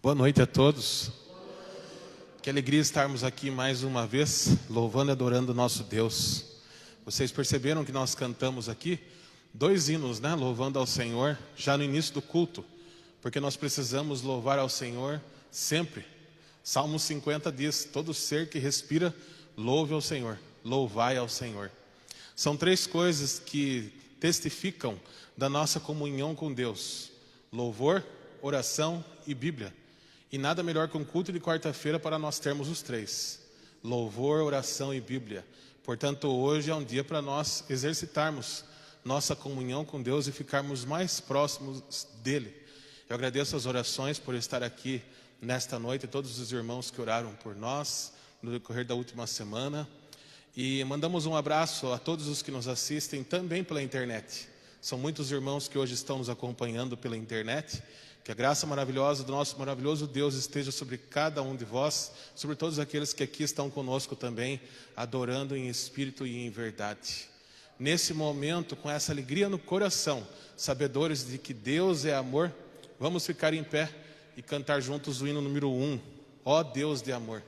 Boa noite a todos. Que alegria estarmos aqui mais uma vez, louvando e adorando o nosso Deus. Vocês perceberam que nós cantamos aqui 2 hinos, né? Louvando ao Senhor, já no início do culto, porque nós precisamos louvar ao Senhor sempre. Salmo 50 diz: todo ser que respira, louve ao Senhor, louvai ao Senhor. São 3 coisas que testificam da nossa comunhão com Deus: louvor, oração e Bíblia. E nada melhor que um culto de quarta-feira para nós termos os 3: louvor, oração e Bíblia. Portanto, hoje é um dia para nós exercitarmos nossa comunhão com Deus e ficarmos mais próximos dEle. Eu agradeço as orações por estar aqui nesta noite, todos os irmãos que oraram por nós no decorrer da última semana. E mandamos um abraço a todos os que nos assistem também pela internet. São muitos irmãos que hoje estão nos acompanhando pela internet. Que a graça maravilhosa do nosso maravilhoso Deus esteja sobre cada um de vós, sobre todos aqueles que aqui estão conosco também, adorando em espírito e em verdade. Nesse momento, com essa alegria no coração, sabedores de que Deus é amor, vamos ficar em pé e cantar juntos o hino número 1, Ó Deus de amor.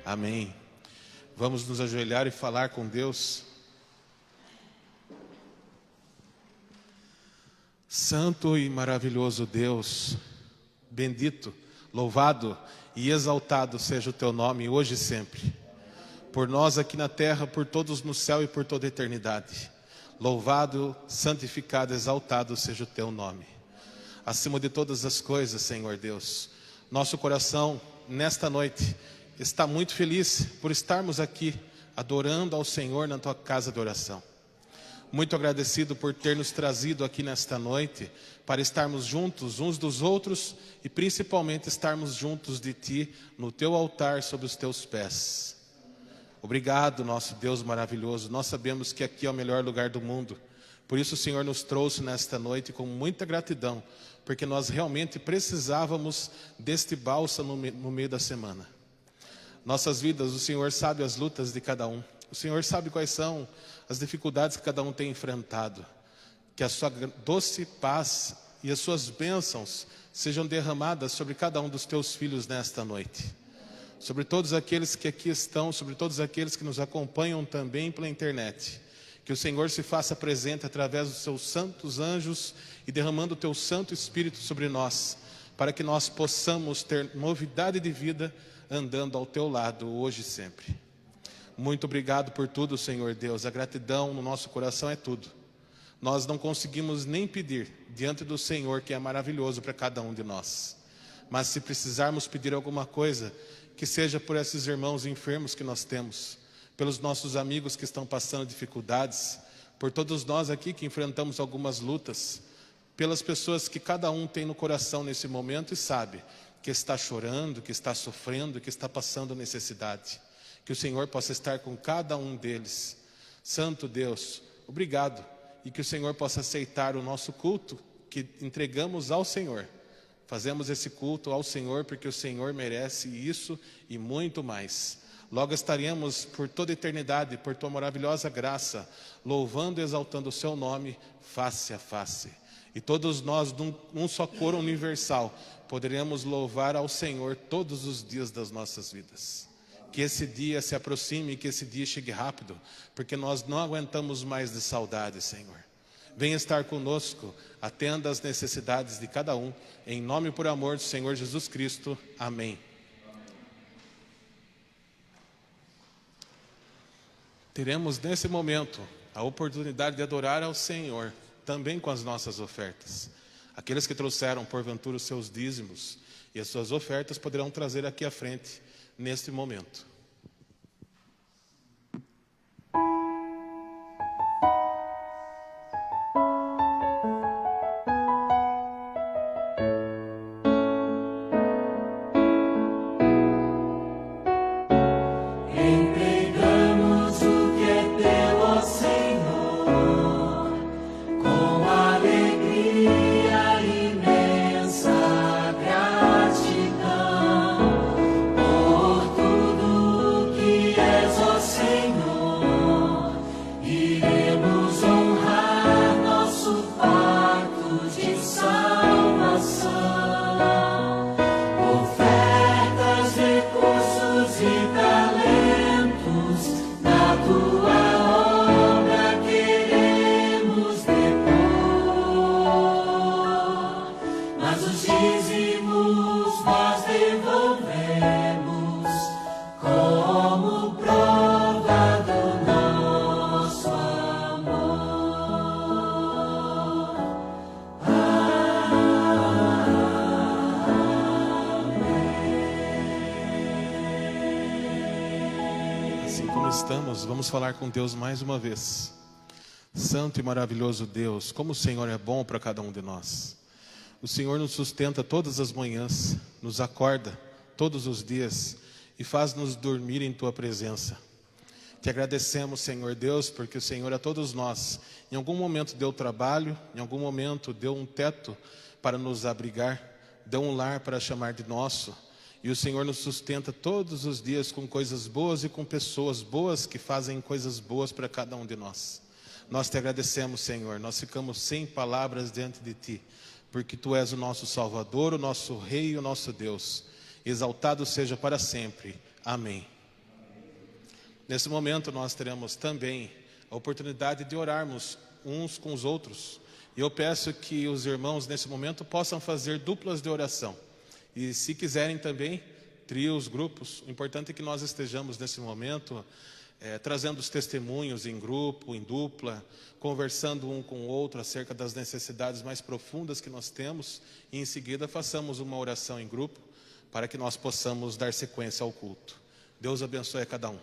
Amém. Vamos nos ajoelhar e falar com Deus. Santo e maravilhoso Deus, bendito, louvado e exaltado seja o teu nome hoje e sempre. Por nós aqui na terra, por todos no céu e por toda a eternidade. Louvado, santificado, exaltado seja o teu nome. Acima de todas as coisas, Senhor Deus, nosso coração nesta noite está muito feliz por estarmos aqui adorando ao Senhor na tua casa de oração. Muito agradecido por ter nos trazido aqui nesta noite para estarmos juntos uns dos outros e principalmente estarmos juntos de ti no teu altar sob os teus pés. Obrigado, nosso Deus maravilhoso. Nós sabemos que aqui é o melhor lugar do mundo. Por isso o Senhor nos trouxe nesta noite com muita gratidão, porque nós realmente precisávamos deste bálsamo no meio da semana. Nossas vidas, o Senhor sabe as lutas de cada um. O Senhor sabe quais são as dificuldades que cada um tem enfrentado. Que a sua doce paz e as suas bênçãos sejam derramadas sobre cada um dos teus filhos nesta noite. Sobre todos aqueles que aqui estão, sobre todos aqueles que nos acompanham também pela internet. Que o Senhor se faça presente através dos seus santos anjos e derramando o teu Santo Espírito sobre nós, para que nós possamos ter novidade de vida andando ao teu lado hoje e sempre. Muito obrigado por tudo, Senhor Deus. A gratidão no nosso coração é tudo. Nós não conseguimos nem pedir diante do Senhor, que é maravilhoso para cada um de nós. Mas se precisarmos pedir alguma coisa, que seja por esses irmãos enfermos que nós temos, pelos nossos amigos que estão passando dificuldades, por todos nós aqui que enfrentamos algumas lutas, pelas pessoas que cada um tem no coração nesse momento e sabe que está chorando, que está sofrendo, que está passando necessidade. Que o Senhor possa estar com cada um deles. Santo Deus, obrigado. E que o Senhor possa aceitar o nosso culto que entregamos ao Senhor. Fazemos esse culto ao Senhor porque o Senhor merece isso e muito mais. Logo estaremos por toda a eternidade, por tua maravilhosa graça, louvando e exaltando o seu nome face a face. E todos nós, num só coro universal, poderemos louvar ao Senhor todos os dias das nossas vidas. Que esse dia se aproxime e que esse dia chegue rápido, porque nós não aguentamos mais de saudade, Senhor. Venha estar conosco, atenda às necessidades de cada um, em nome e por amor do Senhor Jesus Cristo. Amém. Teremos nesse momento a oportunidade de adorar ao Senhor, também com as nossas ofertas. Aqueles que trouxeram porventura os seus dízimos e as suas ofertas poderão trazer aqui à frente neste momento. Vamos falar com Deus mais uma vez. Santo e maravilhoso Deus, como o Senhor é bom para cada um de nós. O Senhor nos sustenta todas as manhãs, nos acorda todos os dias e faz-nos dormir em Tua presença. Te agradecemos, Senhor Deus, porque o Senhor a todos nós, em algum momento deu trabalho, em algum momento deu um teto para nos abrigar, deu um lar para chamar de nosso. E o Senhor nos sustenta todos os dias com coisas boas e com pessoas boas que fazem coisas boas para cada um de nós. Nós te agradecemos, Senhor. Nós ficamos sem palavras diante de Ti, porque Tu és o nosso Salvador, o nosso Rei e o nosso Deus. Exaltado seja para sempre. Amém. Nesse momento nós teremos também a oportunidade de orarmos uns com os outros. E eu peço que os irmãos nesse momento possam fazer duplas de oração. E se quiserem também, trios, grupos, o importante é que nós estejamos nesse momento trazendo os testemunhos em grupo, em dupla, conversando um com o outro acerca das necessidades mais profundas que nós temos e em seguida façamos uma oração em grupo para que nós possamos dar sequência ao culto. Deus abençoe a cada um.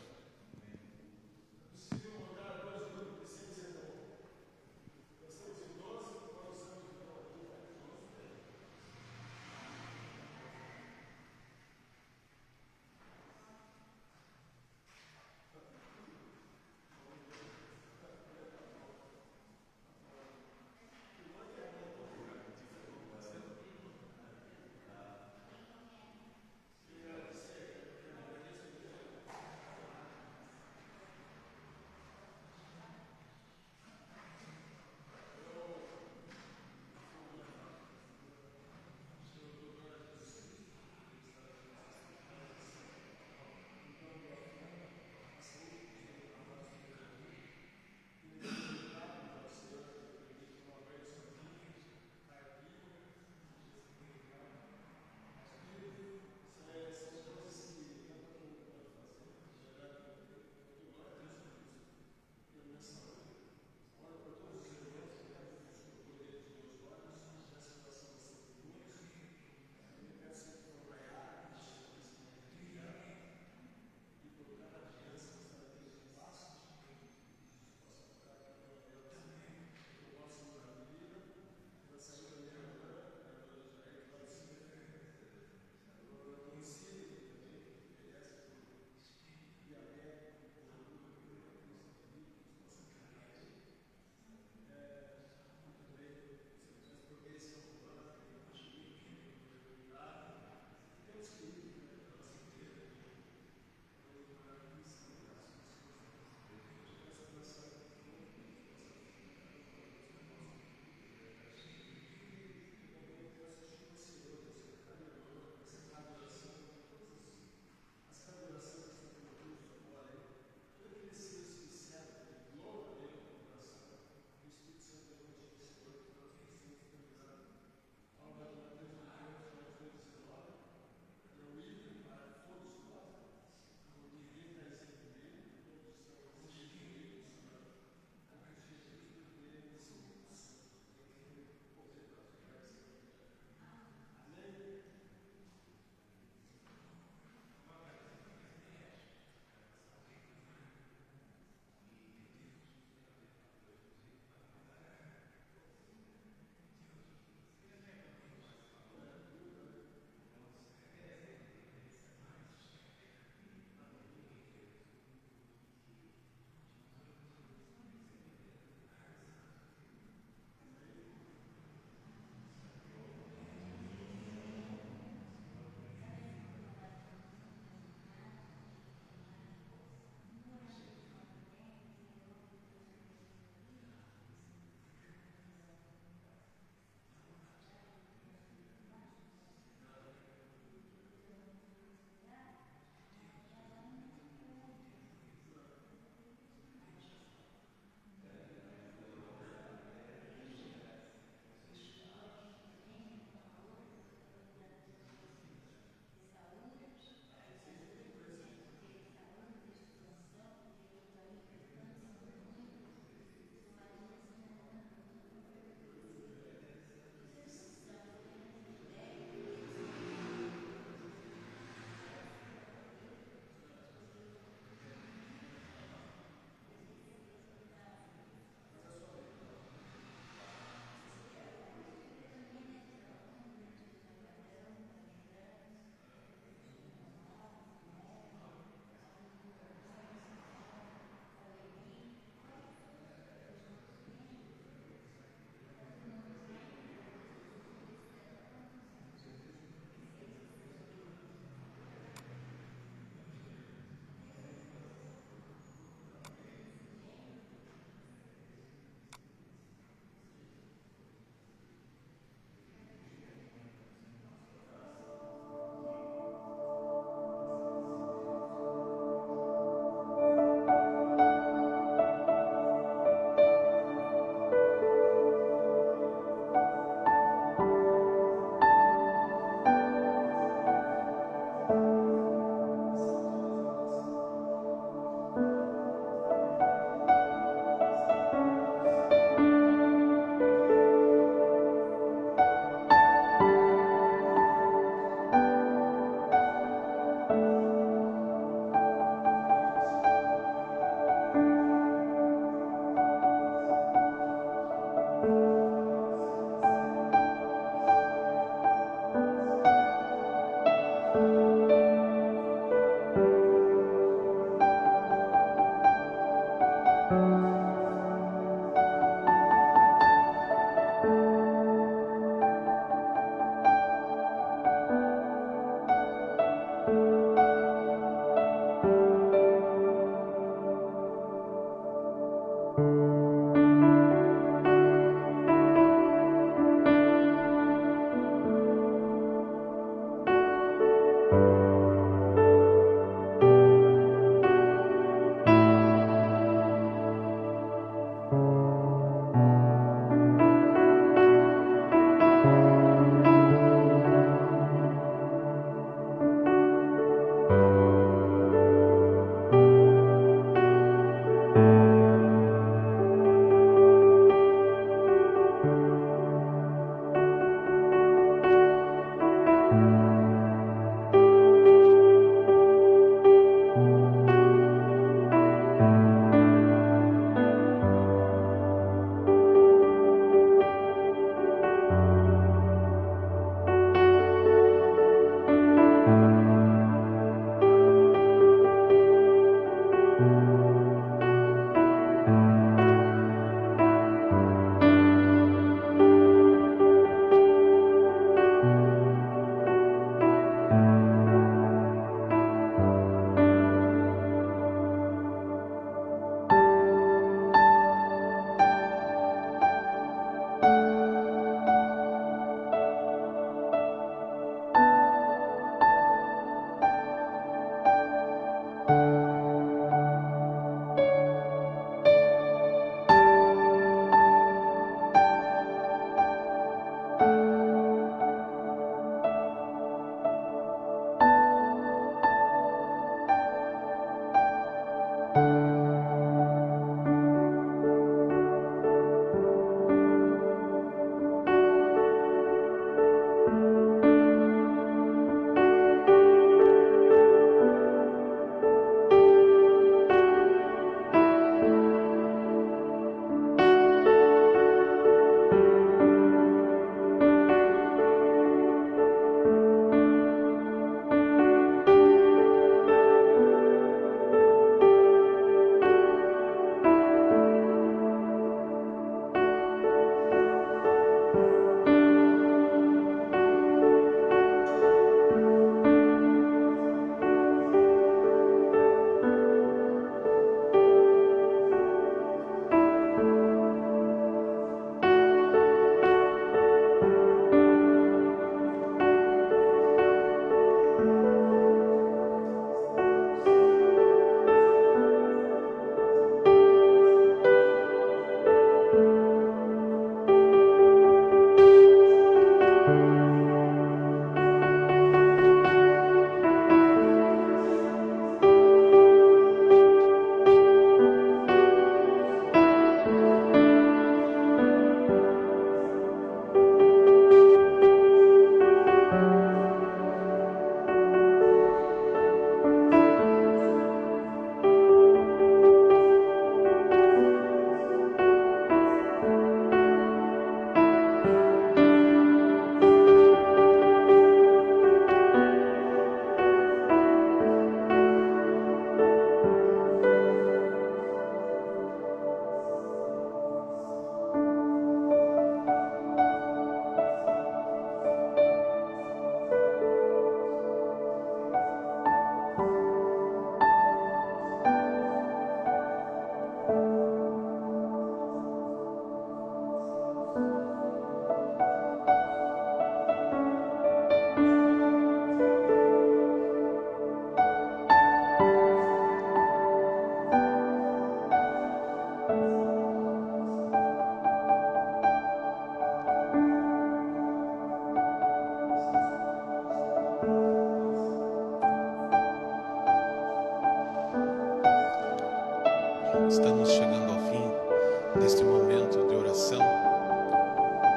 Estamos chegando ao fim deste momento de oração.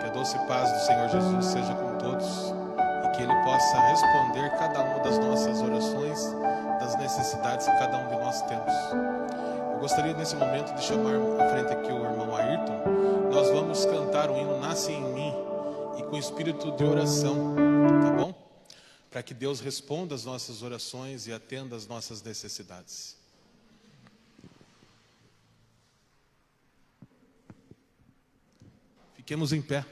Que a doce paz do Senhor Jesus seja com todos e que Ele possa responder cada uma das nossas orações, das necessidades que cada um de nós temos. Eu gostaria nesse momento de chamar à frente aqui o irmão Ayrton. Nós vamos cantar o hino Nasce em Mim e com espírito de oração, tá bom? Para que Deus responda as nossas orações e atenda as nossas necessidades. Fiquemos em pé.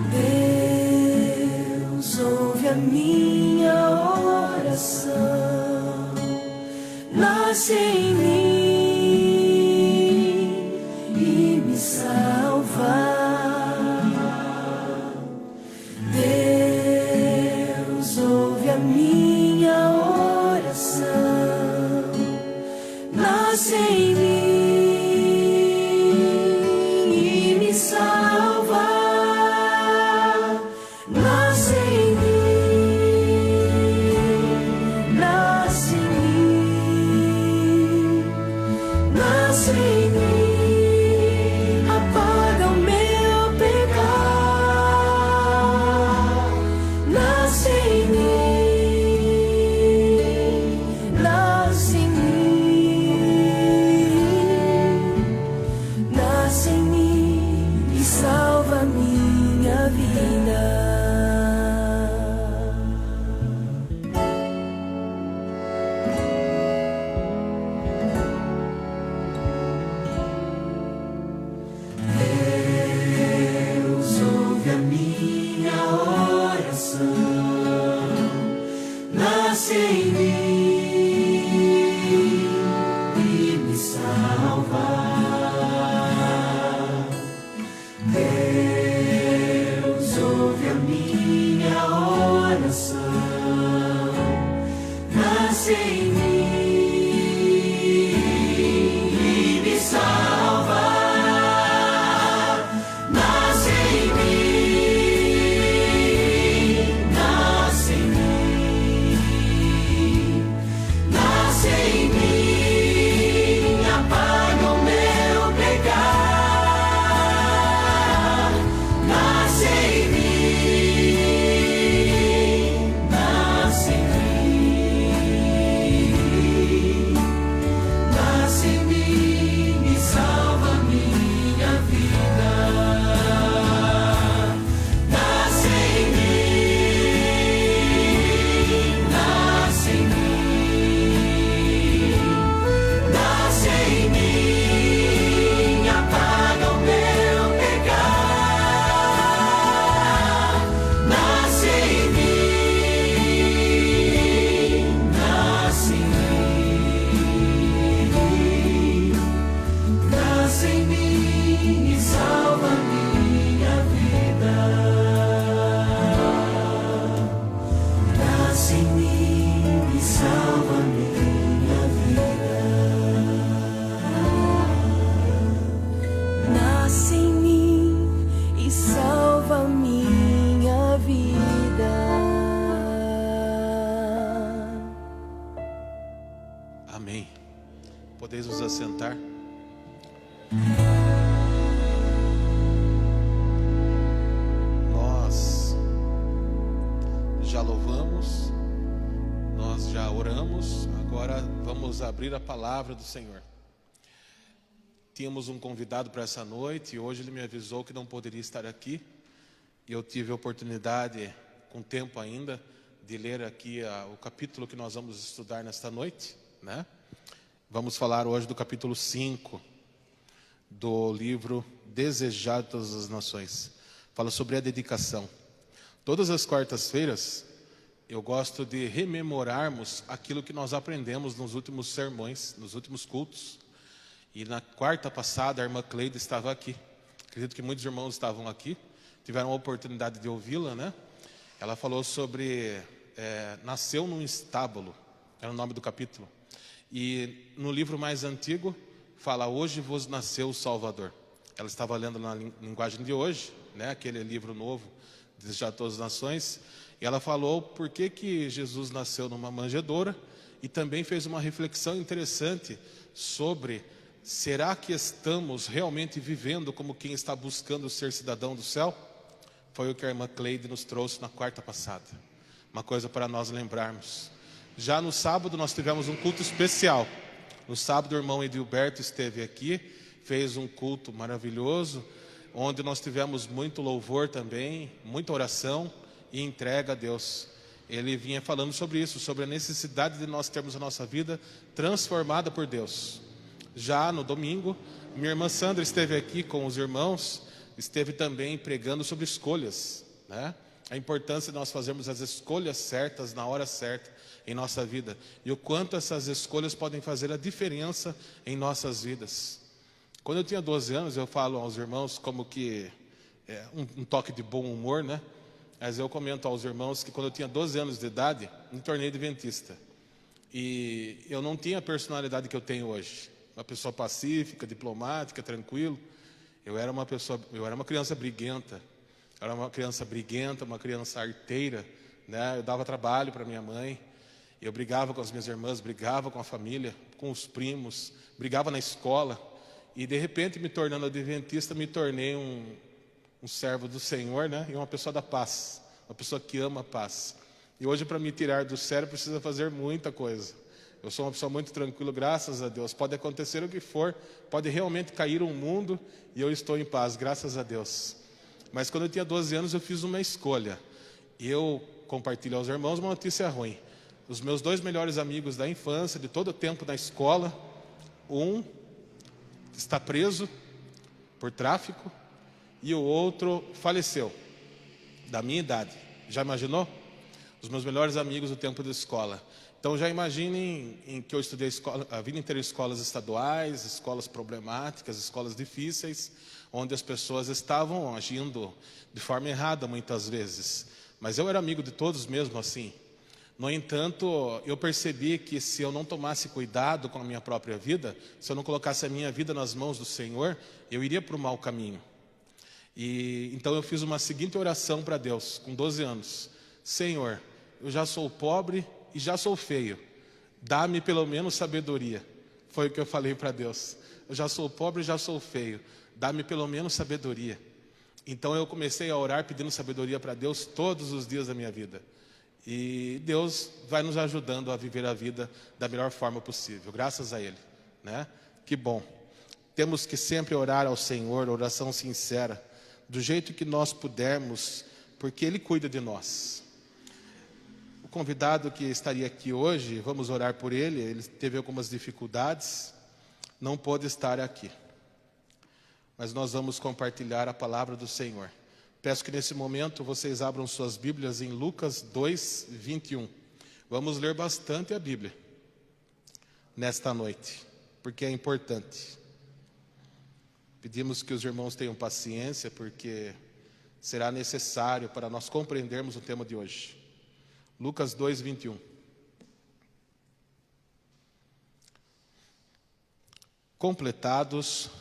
Deus ouve a minha oração, nasce em mim e me salva. Deus ouve a minha oração, nasce em mim e me salva. Nasce em mim, nasce em mim, nasce em mim, apaga o meu pecado. Nasce em mim, nasce em mim, nasce em mim e salva a minha vida. Deus ouve a minha oração, nasce em mim e me salva. Deus ouve a minha oração, nasce em mim e me salva. Nasce em mim, nasce em mim, nasce em mim, apaga o meu pecado. Nasce em mim, nasce em mim, nasce em mim e salva a minha vida. Nasce em mim, nasce em mim, nasce em mim, apaga o meu pecado. Nasce em mim, nasce em mim, nasce em mim e salva a minha vida. Nasce em mim e salva a minha vida. Nasce em mim e salva a minha vida. Amém. Podeis vos assentar. Nós já louvamos, nós já oramos, agora vamos abrir a palavra do Senhor. Tínhamos um convidado para essa noite e hoje ele me avisou que não poderia estar aqui. E eu tive a oportunidade, com tempo ainda, de ler aqui o capítulo que nós vamos estudar nesta noite, né? Vamos falar hoje do capítulo 5 do livro Desejado de Todas as Nações. Fala sobre a dedicação. Todas as quartas-feiras eu gosto de rememorarmos aquilo que nós aprendemos nos últimos sermões, nos últimos cultos. E na quarta passada a irmã Cleide estava aqui. Acredito que muitos irmãos estavam aqui, tiveram a oportunidade de ouvi-la, né? Ela falou sobre nasceu num estábulo, era o nome do capítulo. E no livro mais antigo fala: hoje vos nasceu o Salvador. Ela estava lendo na linguagem de hoje, né, aquele livro novo, Desejar a Todas as Nações. E ela falou por que Jesus nasceu numa manjedoura, e também fez uma reflexão interessante sobre: será que estamos realmente vivendo como quem está buscando ser cidadão do céu? Foi o que a irmã Cleide nos trouxe na quarta passada. Uma coisa para nós lembrarmos. Já no sábado nós tivemos um culto especial. No sábado o irmão Edilberto esteve aqui, fez um culto maravilhoso, onde nós tivemos muito louvor também, muita oração e entrega a Deus. Ele vinha falando sobre isso, sobre a necessidade de nós termos a nossa vida transformada por Deus. Já no domingo, minha irmã Sandra esteve aqui com os irmãos, esteve também pregando sobre escolhas, né? A importância de nós fazermos as escolhas certas na hora certa em nossa vida, e o quanto essas escolhas podem fazer a diferença em nossas vidas. Quando eu tinha 12 anos, eu falo aos irmãos como que um toque de bom humor, né? Mas eu comento aos irmãos que quando eu tinha 12 anos de idade, me tornei adventista. E eu não tinha a personalidade que eu tenho hoje. Uma pessoa pacífica, diplomática, tranquilo. Eu era uma criança briguenta. Uma criança arteira, né? Eu dava trabalho para minha mãe. Eu brigava com as minhas irmãs, brigava com a família, com os primos, brigava na escola. E de repente, me tornando adventista, me tornei um servo do Senhor, né? E uma pessoa da paz, uma pessoa que ama a paz. E hoje, para me tirar do sério, precisa fazer muita coisa. Eu sou uma pessoa muito tranquila, graças a Deus. Pode acontecer o que for, pode realmente cair um mundo e eu estou em paz, graças a Deus. Mas quando eu tinha 12 anos, eu fiz uma escolha. E eu compartilho aos irmãos uma notícia ruim. Os meus 2 melhores amigos da infância, de todo o tempo na escola, um está preso por tráfico e o outro faleceu, da minha idade. Já imaginou? Os meus melhores amigos do tempo da escola. Então já imaginem em que eu estudei a vida inteira em escolas estaduais, escolas problemáticas, escolas difíceis, onde as pessoas estavam agindo de forma errada muitas vezes. Mas eu era amigo de todos mesmo assim. No entanto, eu percebi que se eu não tomasse cuidado com a minha própria vida, se eu não colocasse a minha vida nas mãos do Senhor, eu iria para o mau caminho. E então eu fiz uma seguinte oração para Deus, com 12 anos. Senhor, eu já sou pobre e já sou feio. Dá-me pelo menos sabedoria. Foi o que eu falei para Deus. Eu já sou pobre e já sou feio. Dá-me pelo menos sabedoria. Então eu comecei a orar pedindo sabedoria para Deus todos os dias da minha vida. E Deus vai nos ajudando a viver a vida da melhor forma possível, graças a Ele, né? Que bom. Temos que sempre orar ao Senhor, oração sincera, do jeito que nós pudermos, porque Ele cuida de nós. O convidado que estaria aqui hoje, vamos orar por ele teve algumas dificuldades, não pôde estar aqui. Mas nós vamos compartilhar a palavra do Senhor. Peço que nesse momento vocês abram suas Bíblias em Lucas 2, 21. Vamos ler bastante a Bíblia nesta noite, porque é importante. Pedimos que os irmãos tenham paciência, porque será necessário para nós compreendermos o tema de hoje. Lucas 2, 21. Completados.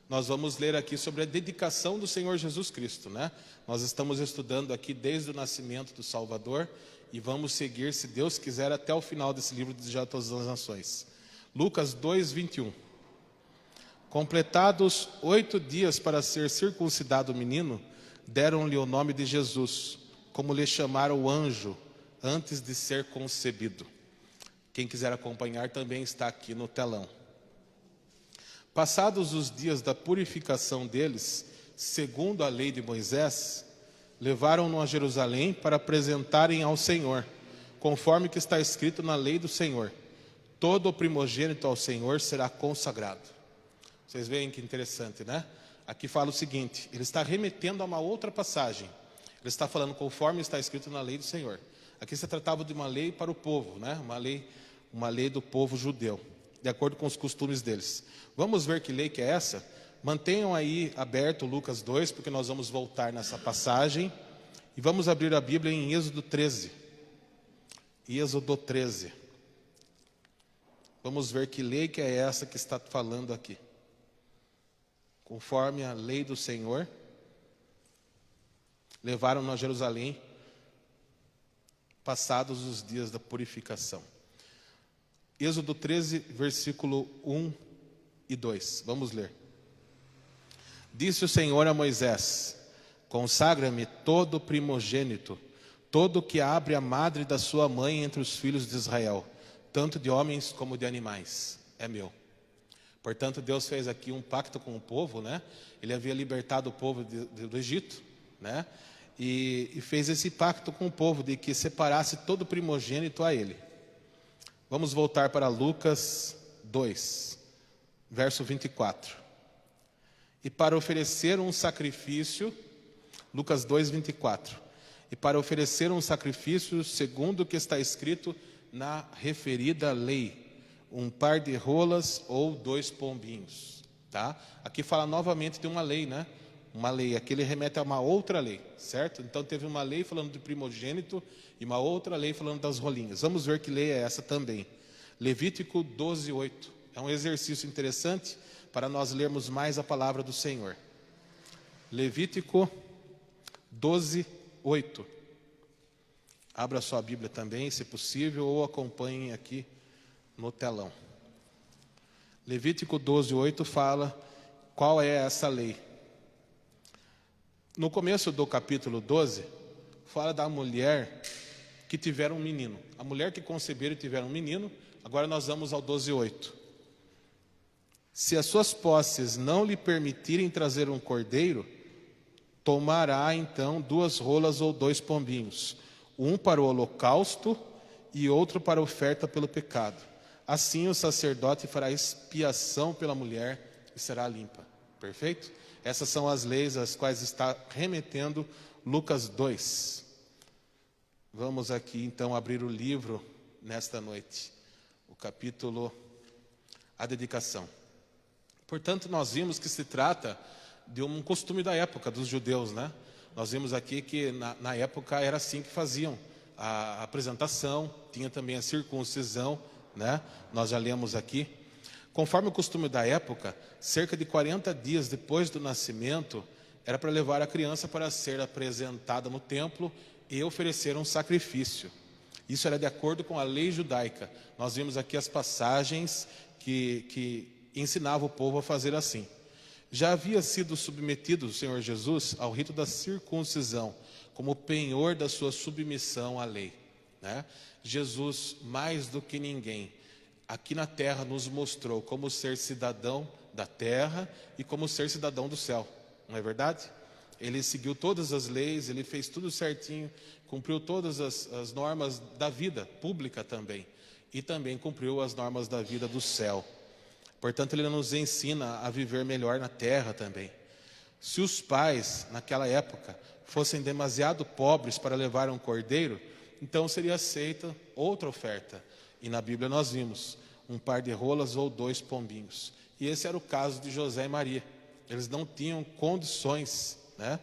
Nós vamos ler aqui sobre a dedicação do Senhor Jesus Cristo, né? Nós estamos estudando aqui desde o nascimento do Salvador e vamos seguir, se Deus quiser, até o final desse livro de Desejar a Todas as Nações. Lucas 2, 21. Completados 8 dias para ser circuncidado o menino, deram-lhe o nome de Jesus, como lhe chamara o anjo antes de ser concebido. Quem quiser acompanhar também está aqui no telão. Passados os dias da purificação deles, segundo a lei de Moisés, levaram-no a Jerusalém para apresentarem ao Senhor, conforme que está escrito na lei do Senhor: todo o primogênito ao Senhor será consagrado. Vocês veem que interessante, né? Aqui fala o seguinte, ele está remetendo a uma outra passagem. Ele está falando conforme está escrito na lei do Senhor. Aqui se tratava de uma lei para o povo, né? Uma lei do povo judeu, de acordo com os costumes deles. Vamos ver que lei que é essa? Mantenham aí aberto Lucas 2, porque nós vamos voltar nessa passagem. E vamos abrir a Bíblia em Êxodo 13. Êxodo 13. Vamos ver que lei que é essa que está falando aqui. Conforme a lei do Senhor, levaram-no a Jerusalém, passados os dias da purificação. Êxodo 13, versículo 1 e 2. Vamos ler. Disse o Senhor a Moisés: consagra-me todo primogênito, todo que abre a madre da sua mãe entre os filhos de Israel, tanto de homens como de animais, é meu. Portanto, Deus fez aqui um pacto com o povo, né? Ele havia libertado o povo do Egito, né? E fez esse pacto com o povo de que separasse todo primogênito a ele. Vamos voltar para Lucas 2, verso 24. E para oferecer um sacrifício, Lucas 2, 24. E para oferecer um sacrifício segundo o que está escrito na referida lei, um par de rolas ou 2 pombinhos, tá? Aqui fala novamente de uma lei, né? Uma lei, aqui ele remete a uma outra lei, certo? Então teve uma lei falando de primogênito e uma outra lei falando das rolinhas. Vamos ver que lei é essa também. Levítico 12, 8. É um exercício interessante para nós lermos mais a palavra do Senhor. Levítico 12, 8. Abra sua Bíblia também, se possível, ou acompanhem aqui no telão. Levítico 12, 8 fala qual é essa lei. No começo do capítulo 12, fala da mulher que tiver um menino. A mulher que conceber e tiver um menino. Agora nós vamos ao 12, 8. Se as suas posses não lhe permitirem trazer um cordeiro, tomará então 2 rolas ou 2 pombinhos, um para o holocausto e outro para a oferta pelo pecado. Assim o sacerdote fará expiação pela mulher e será limpa. Perfeito? Essas são as leis às quais está remetendo Lucas 2. Vamos aqui então abrir o livro nesta noite. O capítulo, a dedicação. Portanto, nós vimos que se trata de um costume da época dos judeus, né? Nós vimos aqui que na época era assim que faziam a apresentação, tinha também a circuncisão, né? Nós já lemos aqui. Conforme o costume da época, cerca de 40 dias depois do nascimento, era para levar a criança para ser apresentada no templo e oferecer um sacrifício. Isso era de acordo com a lei judaica. Nós vimos aqui as passagens que ensinavam o povo a fazer assim. Já havia sido submetido o Senhor Jesus ao rito da circuncisão, como penhor da sua submissão à lei, né? Jesus, mais do que ninguém, aqui na terra nos mostrou como ser cidadão da terra e como ser cidadão do céu, não é verdade? Ele seguiu todas as leis, ele fez tudo certinho, cumpriu todas as normas da vida pública também, e também cumpriu as normas da vida do céu. Portanto, ele nos ensina a viver melhor na terra também. Se os pais, naquela época, fossem demasiado pobres para levar um cordeiro, então seria aceita outra oferta. E na Bíblia nós vimos um par de rolas ou 2 pombinhos. E esse era o caso de José e Maria. Eles não tinham condições, né?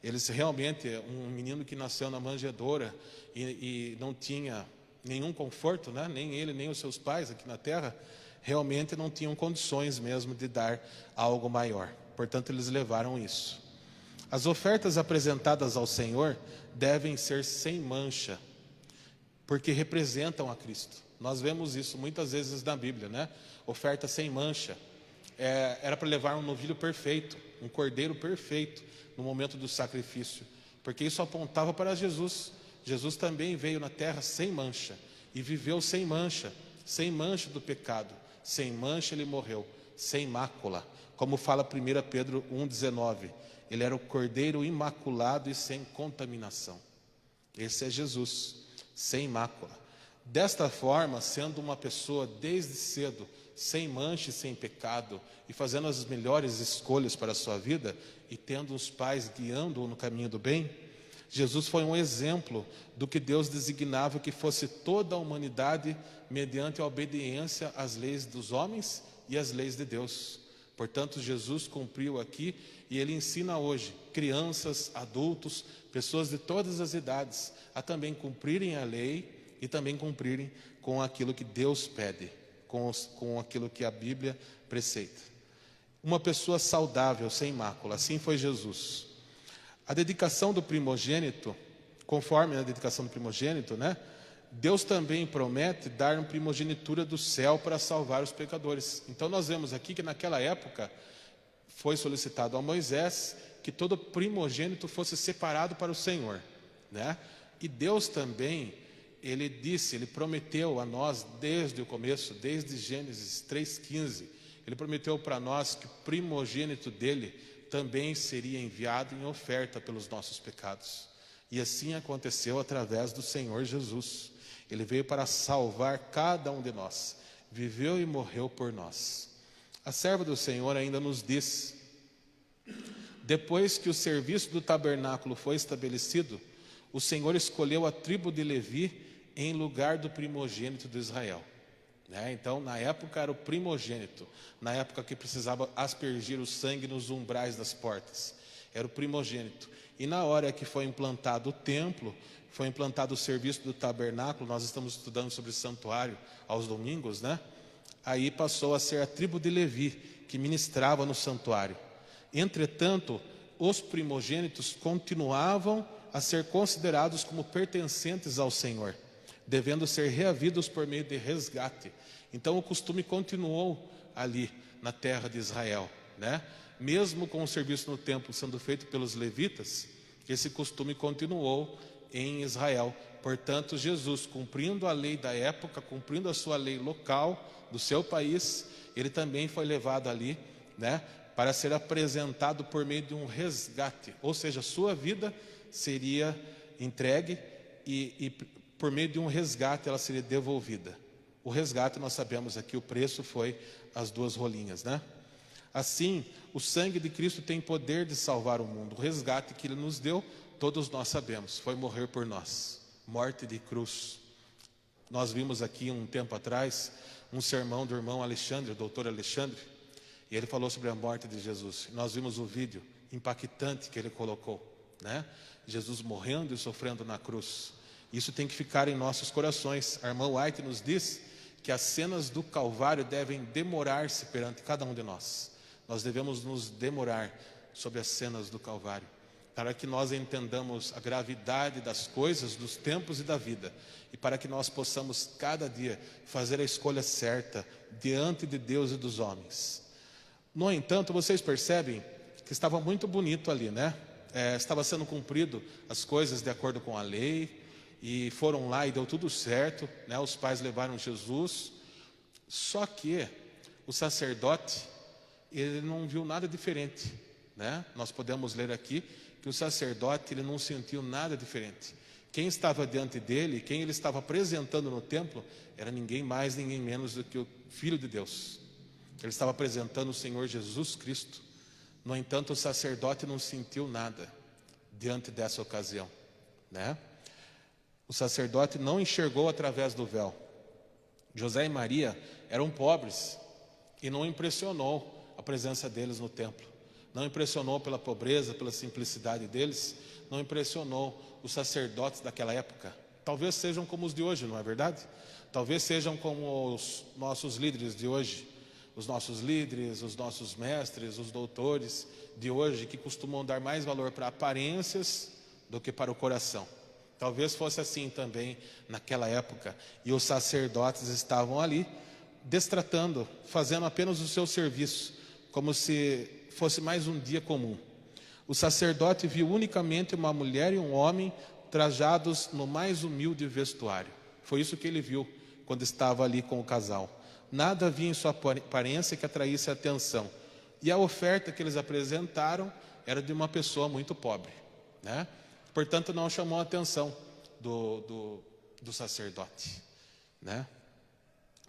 Eles realmente, um menino que nasceu na manjedoura e não tinha nenhum conforto, né? Nem ele, nem os seus pais aqui na terra, realmente não tinham condições mesmo de dar algo maior. Portanto, eles levaram isso. As ofertas apresentadas ao Senhor devem ser sem mancha, porque representam a Cristo. Nós vemos isso muitas vezes na Bíblia, né? Oferta sem mancha. Era para levar um novilho perfeito, um cordeiro perfeito no momento do sacrifício, porque isso apontava para Jesus. Jesus também veio na terra sem mancha e viveu sem mancha do pecado. Sem mancha ele morreu, sem mácula, como fala 1 Pedro 1,19. Ele era o cordeiro imaculado e sem contaminação. Esse é Jesus, sem mácula. Desta forma, sendo uma pessoa desde cedo, sem mancha e sem pecado, e fazendo as melhores escolhas para a sua vida, e tendo os pais guiando-o no caminho do bem, Jesus foi um exemplo do que Deus designava que fosse toda a humanidade mediante a obediência às leis dos homens e às leis de Deus. Portanto, Jesus cumpriu aqui e Ele ensina hoje crianças, adultos, pessoas de todas as idades a também cumprirem a lei e também cumprirem com aquilo que Deus pede, com aquilo que a Bíblia preceita. Uma pessoa saudável, sem mácula, assim foi Jesus. A dedicação do primogênito, conforme a dedicação do primogênito, né? Deus também promete dar uma primogenitura do céu para salvar os pecadores. Então nós vemos aqui que naquela época foi solicitado a Moisés que todo primogênito fosse separado para o Senhor, né? E Deus também, Ele prometeu a nós desde o começo, desde Gênesis 3,15, Ele prometeu para nós que o primogênito dele também seria enviado em oferta pelos nossos pecados. E assim aconteceu através do Senhor Jesus. Ele veio para salvar cada um de nós, viveu e morreu por nós. A serva do Senhor ainda nos diz: depois que o serviço do tabernáculo foi estabelecido, o Senhor escolheu a tribo de Levi em lugar do primogênito de Israel. Então, na época era o primogênito, na época que precisava aspergir o sangue nos umbrais das portas, era o primogênito. E na hora que foi implantado o templo, foi implantado o serviço do tabernáculo, nós estamos estudando sobre o santuário aos domingos, né? Aí passou a ser a tribo de Levi, que ministrava no santuário. Entretanto, os primogênitos continuavam a ser considerados como pertencentes ao Senhor, devendo ser reavidos por meio de resgate. Então o costume continuou ali na terra de Israel, né? Mesmo com o serviço no templo sendo feito pelos levitas, esse costume continuou em Israel. Portanto, Jesus, cumprindo a lei da época, cumprindo a sua lei local do seu país, ele também foi levado ali, né, para ser apresentado por meio de um resgate, ou seja, sua vida seria entregue e por meio de um resgate ela seria devolvida. O resgate, nós sabemos aqui, o preço foi as 2 rolinhas, né? Assim, o sangue de Cristo tem poder de salvar o mundo. O resgate que Ele nos deu, todos nós sabemos, foi morrer por nós. Morte de cruz. Nós vimos aqui um tempo atrás um sermão do irmão Alexandre, o doutor Alexandre, e ele falou sobre a morte de Jesus. Nós vimos o vídeo impactante que ele colocou, né? Jesus morrendo e sofrendo na cruz. Isso tem que ficar em nossos corações. A irmã White nos diz que as cenas do Calvário devem demorar-se perante cada um de nós. Nós devemos nos demorar sobre as cenas do Calvário, para que nós entendamos a gravidade das coisas, dos tempos e da vida, e para que nós possamos cada dia fazer a escolha certa diante de Deus e dos homens. No entanto, vocês percebem que estava muito bonito ali, né? Estava sendo cumprido as coisas de acordo com a lei, e foram lá e deu tudo certo, né? Os pais levaram Jesus, só que o sacerdote, ele não viu nada diferente, né? Nós podemos ler aqui que o sacerdote, ele não sentiu nada diferente. Quem estava diante dele, quem ele estava apresentando no templo, era ninguém mais, ninguém menos do que o Filho de Deus. Ele estava apresentando o Senhor Jesus Cristo. No entanto, o sacerdote não sentiu nada diante dessa ocasião, né? O sacerdote não enxergou através do véu. José e Maria eram pobres e não impressionou a presença deles no templo. Não impressionou pela pobreza, pela simplicidade deles, não impressionou os sacerdotes daquela época. Talvez sejam como os de hoje, não é verdade? Talvez sejam como os nossos líderes de hoje, os nossos líderes, os nossos mestres, os doutores de hoje, que costumam dar mais valor para aparências do que para o coração. Talvez fosse assim também naquela época, e os sacerdotes estavam ali destratando, fazendo apenas o seu serviço, como se fosse mais um dia comum. O sacerdote viu unicamente uma mulher e um homem trajados no mais humilde vestuário. Foi isso que ele viu quando estava ali com o casal. Nada havia em sua aparência que atraísse a atenção. E a oferta que eles apresentaram era de uma pessoa muito pobre, né? Portanto, não chamou a atenção do sacerdote, né?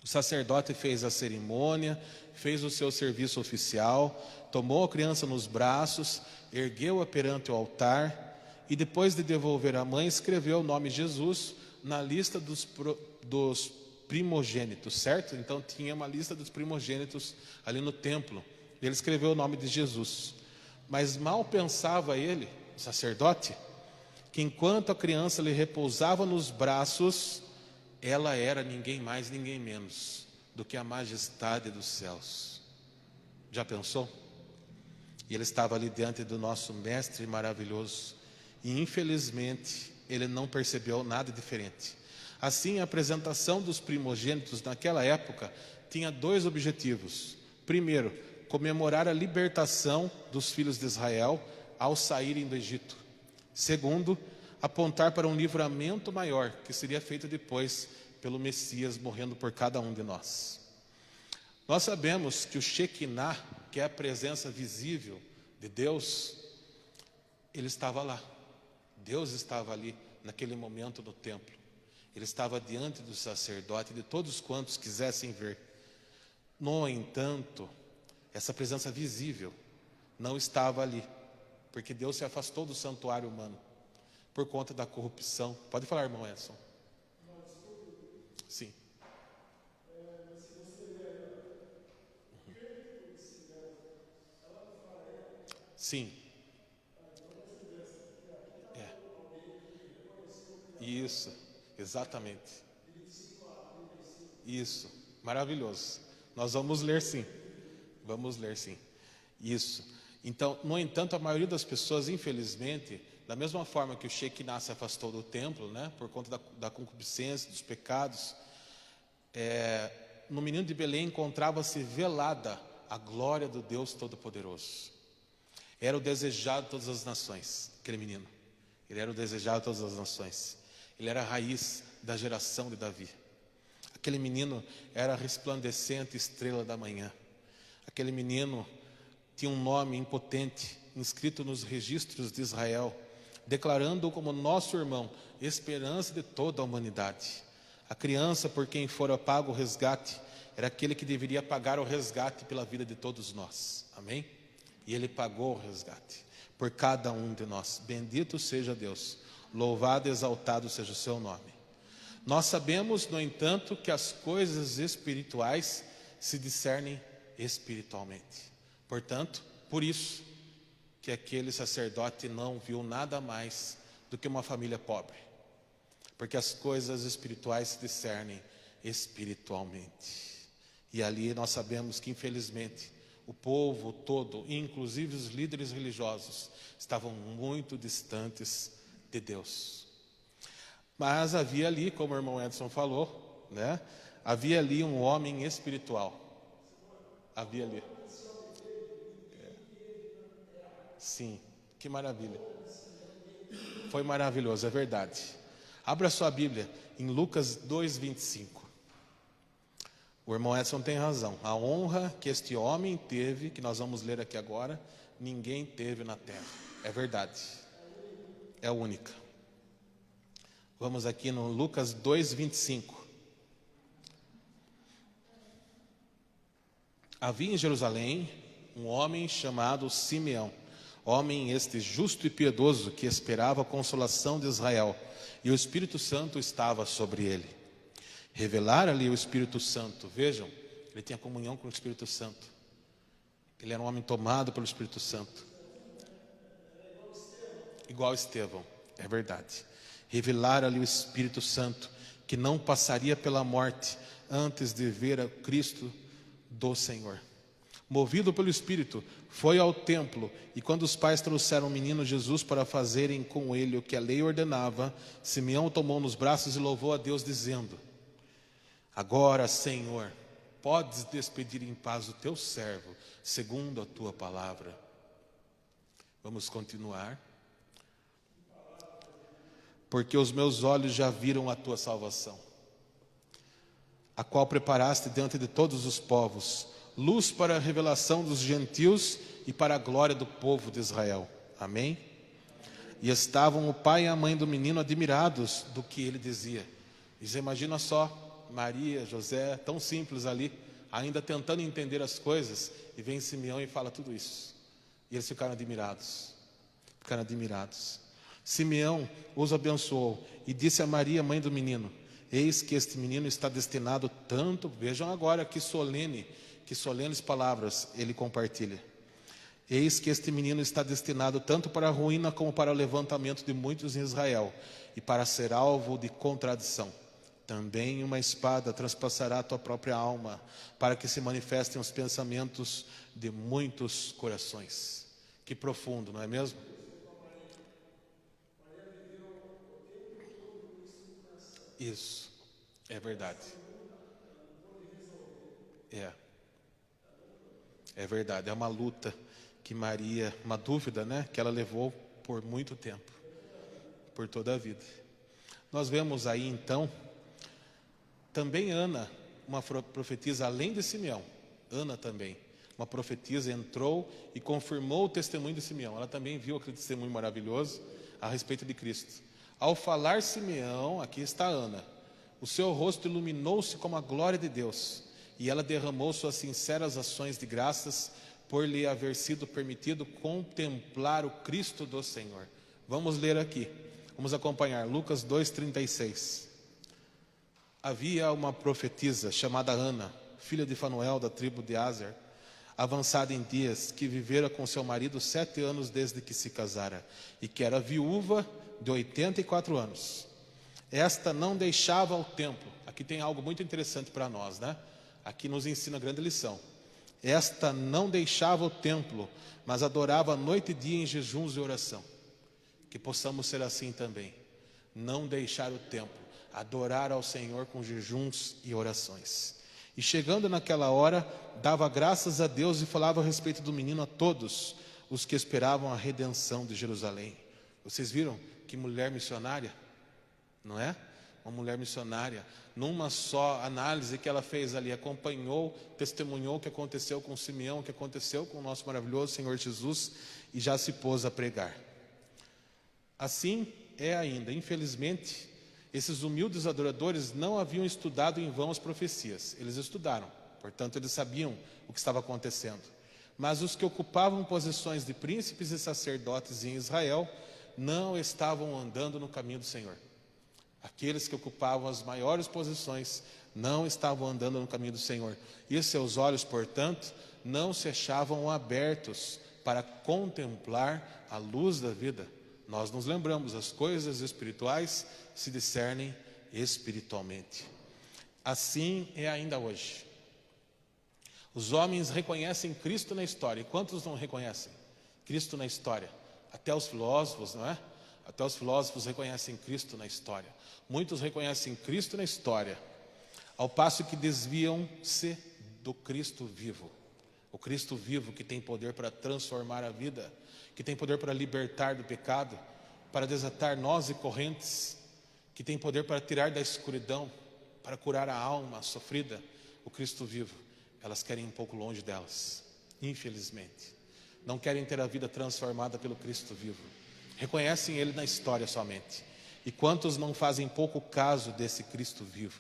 O sacerdote fez a cerimônia, fez o seu serviço oficial, tomou a criança nos braços, ergueu-a perante o altar e depois de devolver a mãe, escreveu o nome Jesus na lista dos primogênitos, certo? Então tinha uma lista dos primogênitos ali no templo, Ele escreveu o nome de Jesus. Mas mal pensava ele, o sacerdote, que enquanto a criança lhe repousava nos braços, ela era ninguém mais, ninguém menos do que a majestade dos céus. Já pensou? E ele estava ali diante do nosso mestre maravilhoso. E infelizmente, ele não percebeu nada diferente. Assim, a apresentação dos primogênitos naquela época tinha dois objetivos. Primeiro, comemorar a libertação dos filhos de Israel ao saírem do Egito. Segundo, apontar para um livramento maior, que seria feito depois pelo Messias morrendo por cada um de nós. Nós sabemos que o Shekinah, que é a presença visível de Deus, ele estava lá. Deus estava ali naquele momento no templo. Ele estava diante do sacerdote, de todos quantos quisessem ver. No entanto, essa presença visível não estava ali, porque Deus se afastou do santuário humano por conta da corrupção. Pode falar, irmão Edson. Sim. Sim. É. Isso, exatamente. Isso, maravilhoso. Nós vamos ler sim. Vamos ler sim. Isso. Então, no entanto, a maioria das pessoas, infelizmente, da mesma forma que o Shekinah se afastou do templo, né, por conta da concupiscência, dos pecados, no menino de Belém encontrava-se velada a glória do Deus Todo-Poderoso. Era o desejado de todas as nações, aquele menino. Ele era o desejado de todas as nações. Ele era a raiz da geração de Davi. Aquele menino era a resplandecente estrela da manhã. Aquele menino tinha um nome impotente, inscrito nos registros de Israel, declarando-o como nosso irmão, esperança de toda a humanidade. A criança por quem fora pago o resgate, era aquele que deveria pagar o resgate pela vida de todos nós. Amém? E ele pagou o resgate por cada um de nós. Bendito seja Deus, louvado e exaltado seja o seu nome. Nós sabemos, no entanto, que as coisas espirituais se discernem espiritualmente. Portanto, por isso que aquele sacerdote não viu nada mais do que uma família pobre. Porque as coisas espirituais se discernem espiritualmente. E ali nós sabemos que, infelizmente, o povo todo, inclusive os líderes religiosos, estavam muito distantes de Deus. Mas havia ali, como o irmão Edson falou, né? Havia ali um homem espiritual. Havia ali. Sim, que maravilha. Foi maravilhoso, é verdade. Abra sua Bíblia em Lucas 2:25. O irmão Edson tem razão. A honra que este homem teve, que nós vamos ler aqui agora, ninguém teve na terra. É verdade. É única. Vamos aqui no Lucas 2:25. Havia em Jerusalém um homem chamado Simeão, homem este justo e piedoso, que esperava a consolação de Israel, e o Espírito Santo estava sobre ele. Revelara-lhe o Espírito Santo. Vejam, ele tinha comunhão com o Espírito Santo. Ele era um homem tomado pelo Espírito Santo. Igual Estevão, é verdade. Revelara-lhe o Espírito Santo, que não passaria pela morte antes de ver a Cristo do Senhor. Movido pelo Espírito, foi ao templo, e quando os pais trouxeram o menino Jesus para fazerem com ele o que a lei ordenava, Simeão o tomou nos braços e louvou a Deus, dizendo: Agora, Senhor, podes despedir em paz o teu servo, segundo a tua palavra. Vamos continuar. Porque os meus olhos já viram a tua salvação, a qual preparaste diante de todos os povos, luz para a revelação dos gentios e para a glória do povo de Israel. Amém? E estavam o pai e a mãe do menino admirados do que ele dizia. E você imagina só, Maria, José, tão simples ali, ainda tentando entender as coisas, e vem Simeão e fala tudo isso. E eles ficaram admirados. Simeão os abençoou e disse a Maria, mãe do menino: Eis que este menino está destinado tanto, vejam agora que solene, que solenes palavras ele compartilha. Eis que este menino está destinado tanto para a ruína como para o levantamento de muitos em Israel, e para ser alvo de contradição. Também uma espada transpassará a tua própria alma, para que se manifestem os pensamentos de muitos corações. Que profundo, não é mesmo? Isso, é verdade. É verdade, é uma luta que Maria, uma dúvida, né, que ela levou por muito tempo, por toda a vida. Nós vemos aí então, também Ana, uma profetisa além de Simeão, Ana também, uma profetisa, entrou e confirmou o testemunho de Simeão. Ela também viu aquele testemunho maravilhoso a respeito de Cristo. Ao falar Simeão, aqui está Ana, o seu rosto iluminou-se como a glória de Deus, e ela derramou suas sinceras ações de graças por lhe haver sido permitido contemplar o Cristo do Senhor. Vamos ler aqui, vamos acompanhar, Lucas 2,36. Havia uma profetisa chamada Ana, filha de Fanuel, da tribo de Aser, avançada em dias, que vivera com seu marido 7 anos desde que se casara, e que era viúva de 84 anos. Esta não deixava o templo. Aqui tem algo muito interessante para nós, né? Aqui nos ensina a grande lição. Esta não deixava o templo, mas adorava noite e dia em jejuns e oração. Que possamos ser assim também. Não deixar o templo, adorar ao Senhor com jejuns e orações. E chegando naquela hora, dava graças a Deus e falava a respeito do menino a todos os que esperavam a redenção de Jerusalém. Vocês viram que mulher missionária? Não é? Uma mulher missionária, numa só análise que ela fez ali, acompanhou, testemunhou o que aconteceu com Simeão, o que aconteceu com o nosso maravilhoso Senhor Jesus, e já se pôs a pregar. Assim é ainda, infelizmente, esses humildes adoradores não haviam estudado em vão as profecias. Eles estudaram, portanto eles sabiam o que estava acontecendo. Mas os que ocupavam posições de príncipes e sacerdotes em Israel não estavam andando no caminho do Senhor. Aqueles que ocupavam as maiores posições não estavam andando no caminho do Senhor. E seus olhos, portanto, não se achavam abertos para contemplar a luz da vida. Nós nos lembramos, as coisas espirituais se discernem espiritualmente. Assim é ainda hoje. Os homens reconhecem Cristo na história. E quantos não reconhecem Cristo na história? Até os filósofos, não é? Até os filósofos reconhecem Cristo na história. Muitos reconhecem Cristo na história, ao passo que desviam-se do Cristo vivo. O Cristo vivo que tem poder para transformar a vida, que tem poder para libertar do pecado, para desatar nós e correntes, que tem poder para tirar da escuridão, para curar a alma sofrida. O Cristo vivo, elas querem ir um pouco longe delas, infelizmente. Não querem ter a vida transformada pelo Cristo vivo. Reconhecem Ele na história somente. E quantos não fazem pouco caso desse Cristo vivo?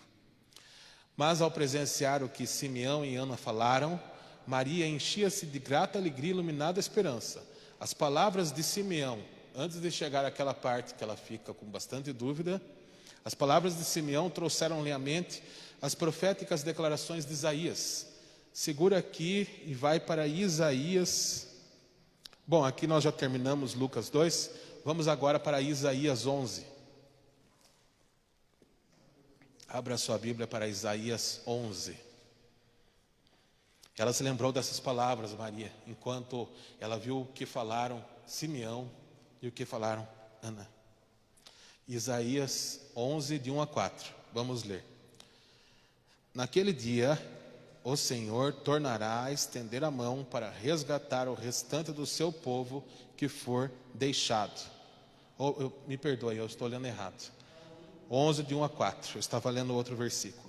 Mas ao presenciar o que Simeão e Ana falaram, Maria enchia-se de grata alegria e iluminada esperança. As palavras de Simeão, antes de chegar àquela parte que ela fica com bastante dúvida, as palavras de Simeão trouxeram-lhe à mente as proféticas declarações de Isaías. Segura aqui e vai para Isaías. Bom, aqui nós já terminamos Lucas 2, vamos agora para Isaías 11. Abra sua Bíblia para Isaías 11. Ela se lembrou dessas palavras, Maria, enquanto ela viu o que falaram Simeão e o que falaram Ana. Isaías 11, de 1 a 4. Vamos ler. Naquele dia, o Senhor tornará a estender a mão para resgatar o restante do seu povo que for deixado. Me perdoe, eu estou lendo errado. 11, de 1 a 4. Eu estava lendo outro versículo.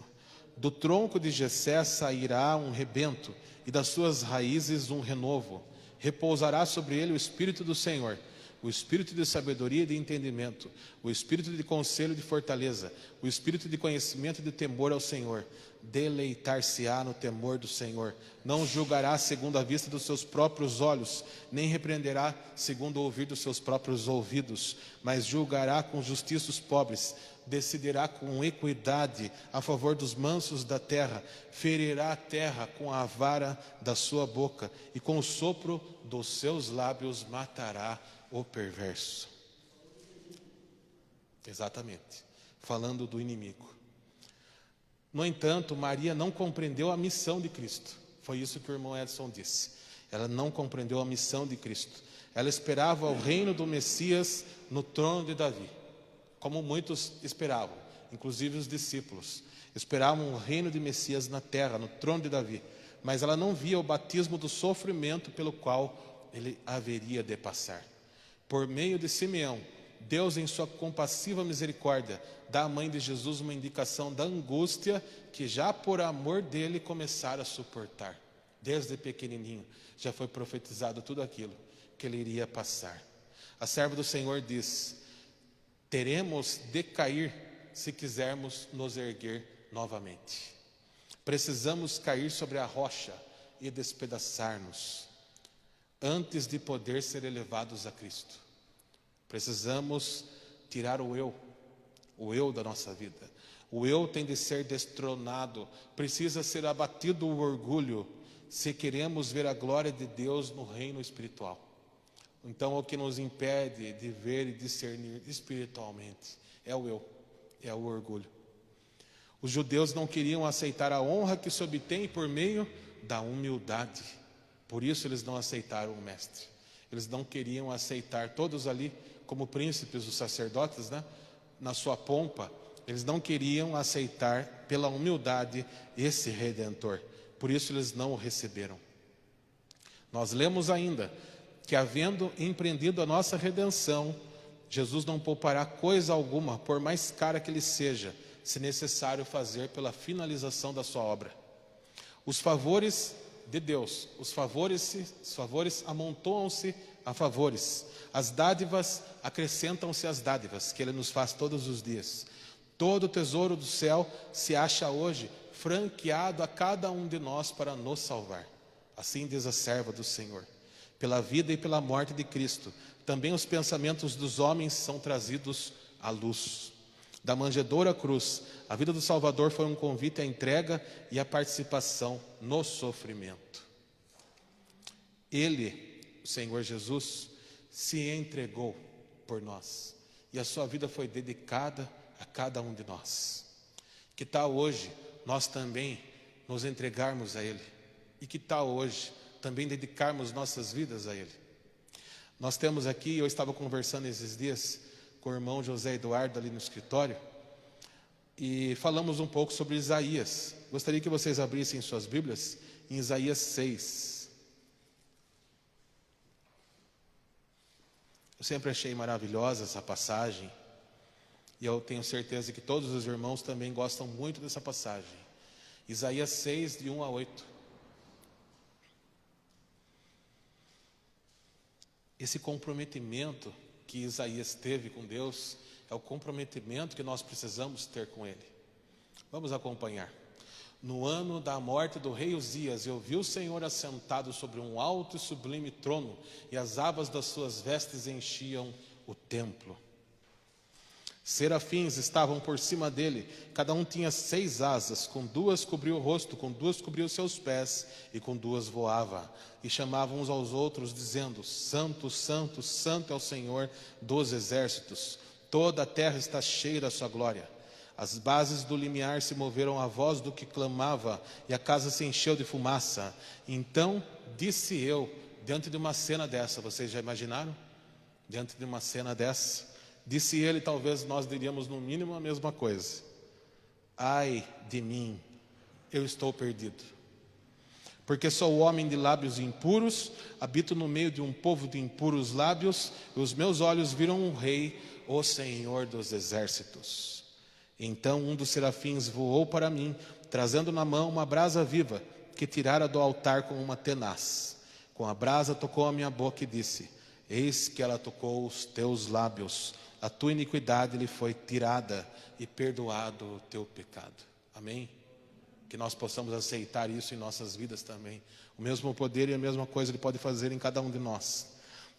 Do tronco de Jessé sairá um rebento, e das suas raízes um renovo. Repousará sobre ele o Espírito do Senhor, o espírito de sabedoria e de entendimento, o espírito de conselho e de fortaleza, o espírito de conhecimento e de temor ao Senhor. Deleitar-se-á no temor do Senhor. Não julgará segundo a vista dos seus próprios olhos, nem repreenderá segundo o ouvir dos seus próprios ouvidos, mas julgará com justiça os pobres, decidirá com equidade a favor dos mansos da terra, ferirá a terra com a vara da sua boca, e com o sopro dos seus lábios matará o perverso. Exatamente, falando do inimigo. No entanto, Maria não compreendeu a missão de Cristo. Foi isso que o irmão Edson disse. Ela não compreendeu a missão de Cristo. Ela esperava o reino do Messias no trono de Davi, como muitos esperavam, inclusive os discípulos. Esperavam o reino de Messias na terra, no trono de Davi. Mas ela não via o batismo do sofrimento pelo qual ele haveria de passar. Por meio de Simeão, Deus, em sua compassiva misericórdia, dá à mãe de Jesus uma indicação da angústia que já por amor dele começara a suportar. Desde pequenininho já foi profetizado tudo aquilo que ele iria passar. A serva do Senhor diz: teremos de cair se quisermos nos erguer novamente. Precisamos cair sobre a rocha e despedaçar-nos antes de poder ser elevados a Cristo. Precisamos tirar o eu da nossa vida. O eu tem de ser destronado, precisa ser abatido o orgulho, se queremos ver a glória de Deus no reino espiritual. Então, o que nos impede de ver e discernir espiritualmente é o eu, é o orgulho. Os judeus não queriam aceitar a honra que se obtém por meio da humildade. Por isso eles não aceitaram o mestre. Eles não queriam aceitar, todos ali como príncipes, os sacerdotes, né? Na sua pompa, eles não queriam aceitar pela humildade esse Redentor. Por isso eles não o receberam. Nós lemos ainda que, havendo empreendido a nossa redenção, Jesus não poupará coisa alguma, por mais cara que lhe seja, se necessário fazer pela finalização da sua obra. Os favores de Deus, os favores amontoam-se a favores. As dádivas acrescentam-se às dádivas que Ele nos faz todos os dias. Todo o tesouro do céu se acha hoje franqueado a cada um de nós para nos salvar. Assim diz a serva do Senhor. Pela vida e pela morte de Cristo, também os pensamentos dos homens são trazidos à luz. Da manjedoura à cruz, a vida do Salvador foi um convite à entrega e à participação no sofrimento. Ele, o Senhor Jesus, se entregou por nós, e a sua vida foi dedicada a cada um de nós. Que tal hoje nós também nos entregarmos a Ele? E que tal hoje também dedicarmos nossas vidas a Ele? Nós temos aqui, eu estava conversando esses dias com o irmão José Eduardo ali no escritório, e falamos um pouco sobre Isaías. Gostaria que vocês abrissem suas Bíblias em Isaías 6. Eu sempre achei maravilhosa essa passagem, e eu tenho certeza que todos os irmãos também gostam muito dessa passagem. Isaías 6, de 1 a 8. Esse comprometimento que Isaías teve com Deus é o comprometimento que nós precisamos ter com Ele. Vamos acompanhar. No ano da morte do rei Uzias, eu vi o Senhor assentado sobre um alto e sublime trono, e as abas das suas vestes enchiam o templo. Serafins estavam por cima dele, cada um tinha 6 asas, com 2 cobriu o rosto, com 2 cobriu seus pés, e com 2 voava. E chamavam uns aos outros, dizendo: Santo, Santo, Santo é o Senhor dos exércitos, toda a terra está cheia da sua glória. As bases do limiar se moveram à voz do que clamava, e a casa se encheu de fumaça. Então disse eu, diante de uma cena dessa, vocês já imaginaram? Diante de uma cena dessa, disse ele, talvez nós diríamos no mínimo a mesma coisa: ai de mim, eu estou perdido, porque sou homem de lábios impuros, habito no meio de um povo de impuros lábios, e os meus olhos viram um rei, o Senhor dos exércitos. Então um dos serafins voou para mim, trazendo na mão uma brasa viva, que tirara do altar com uma tenaz. Com a brasa tocou a minha boca e disse: Eis que ela tocou os teus lábios, a tua iniquidade lhe foi tirada e perdoado o teu pecado. Amém? Que nós possamos aceitar isso em nossas vidas também. O mesmo poder e a mesma coisa Ele pode fazer em cada um de nós.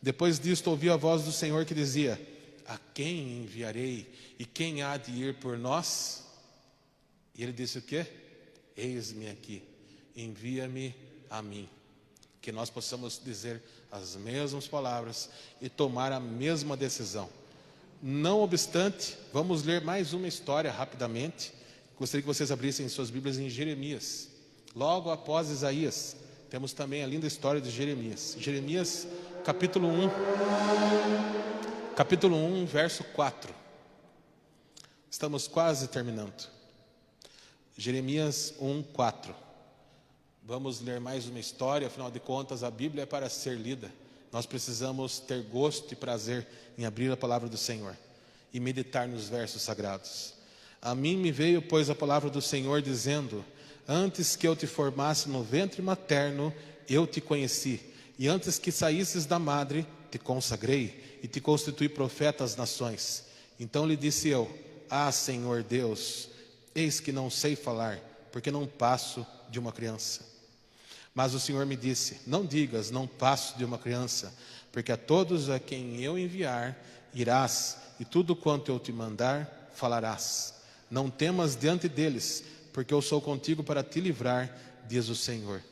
Depois disto ouvi a voz do Senhor que dizia: a quem enviarei e quem há de ir por nós? E Ele disse o quê? Eis-me aqui, envia-me a mim. Que nós possamos dizer as mesmas palavras e tomar a mesma decisão. Não obstante, vamos ler mais uma história rapidamente. Gostaria que vocês abrissem suas Bíblias em Jeremias. Logo após Isaías, temos também a linda história de Jeremias. Jeremias, capítulo 1. Capítulo 1, verso 4. Estamos quase terminando. Jeremias 1, 4. Vamos ler mais uma história, afinal de contas a Bíblia é para ser lida. Nós precisamos ter gosto e prazer em abrir a palavra do Senhor e meditar nos versos sagrados. A mim me veio, pois, a palavra do Senhor dizendo: antes que eu te formasse no ventre materno, eu te conheci, e antes que saísses da madre, te consagrei e te constituí profeta às nações. Então lhe disse eu: ah, Senhor Deus, eis que não sei falar, porque não passo de uma criança. Mas o Senhor me disse: não digas, não passo de uma criança, porque a todos a quem eu enviar, irás, e tudo quanto eu te mandar, falarás. Não temas diante deles, porque eu sou contigo para te livrar, diz o Senhor.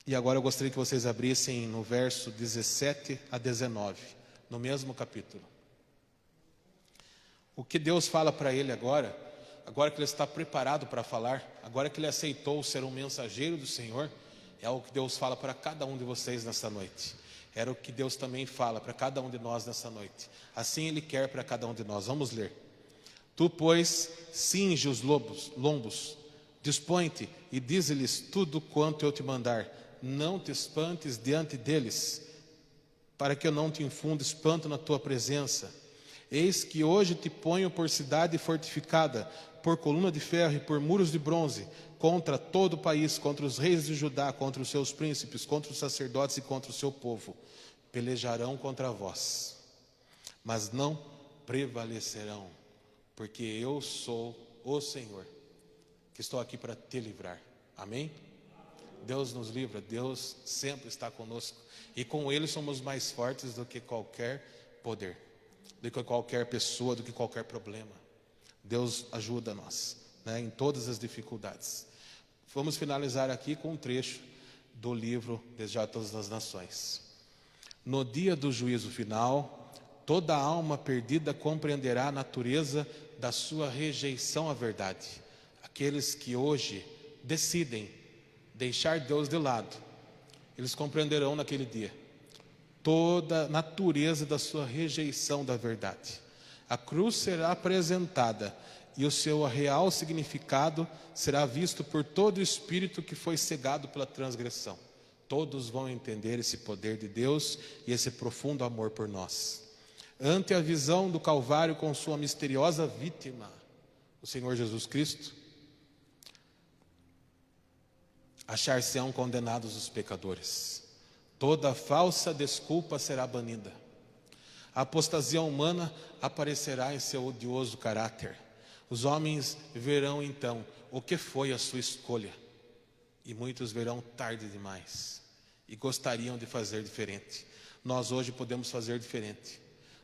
E agora eu gostaria que vocês abrissem no verso 17 a 19, no mesmo capítulo. O que Deus fala para ele agora que ele está preparado para falar, agora que ele aceitou ser um mensageiro do Senhor, é o que Deus fala para cada um de vocês nessa noite. Era o que Deus também fala para cada um de nós nessa noite. Assim Ele quer para cada um de nós. Vamos ler. Tu, pois, cinge os lombos, dispõe-te e dize-lhes tudo quanto eu te mandar. Não te espantes diante deles, para que eu não te infunda espanto na tua presença. Eis que hoje te ponho por cidade fortificada, por coluna de ferro e por muros de bronze, contra todo o país, contra os reis de Judá, contra os seus príncipes, contra os sacerdotes e contra o seu povo. Pelejarão contra vós, mas não prevalecerão, porque eu sou o Senhor, que estou aqui para te livrar. Amém? Deus nos livra, Deus sempre está conosco, e com Ele somos mais fortes do que qualquer poder, do que qualquer pessoa, do que qualquer problema. Deus ajuda nós, né, em todas as dificuldades. Vamos finalizar aqui com um trecho do livro Desejar Todas as Nações. No dia do juízo final, toda alma perdida compreenderá a natureza da sua rejeição à verdade. Aqueles que hoje decidem deixar Deus de lado, eles compreenderão naquele dia toda a natureza da sua rejeição da verdade. A cruz será apresentada e o seu real significado será visto por todo o espírito que foi cegado pela transgressão. Todos vão entender esse poder de Deus e esse profundo amor por nós. Ante a visão do Calvário com sua misteriosa vítima, o Senhor Jesus Cristo, achar-se-ão condenados os pecadores. Toda falsa desculpa será banida. A apostasia humana aparecerá em seu odioso caráter. Os homens verão então o que foi a sua escolha. E muitos verão tarde demais e gostariam de fazer diferente. Nós hoje podemos fazer diferente.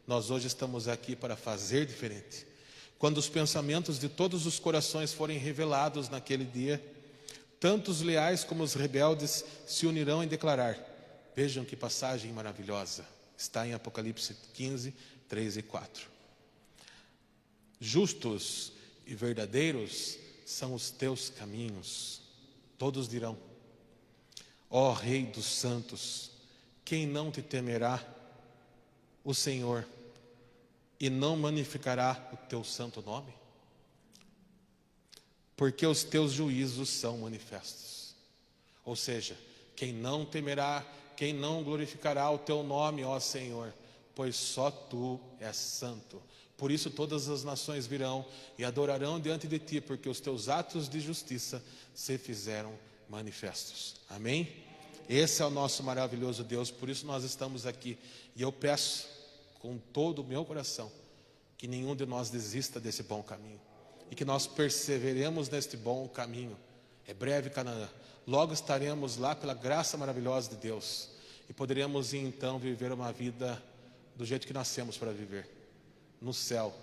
Nós hoje estamos aqui para fazer diferente. Quando os pensamentos de todos os corações forem revelados naquele dia, tanto os leais como os rebeldes se unirão em declarar. Vejam que passagem maravilhosa. Está em Apocalipse 15, 3 e 4. Justos e verdadeiros são os teus caminhos. Todos dirão: ó Rei dos santos, quem não te temerá? O Senhor, e não magnificará o teu santo nome? Porque os teus juízos são manifestos. Ou seja, quem não temerá, quem não glorificará o teu nome, ó Senhor, pois só tu és santo. Por isso todas as nações virão e adorarão diante de ti, porque os teus atos de justiça se fizeram manifestos. Amém? Esse é o nosso maravilhoso Deus, por isso nós estamos aqui. E eu peço com todo o meu coração que nenhum de nós desista desse bom caminho e que nós perseveremos neste bom caminho. É breve Canaã, logo estaremos lá pela graça maravilhosa de Deus e poderemos então viver uma vida do jeito que nascemos para viver, no céu,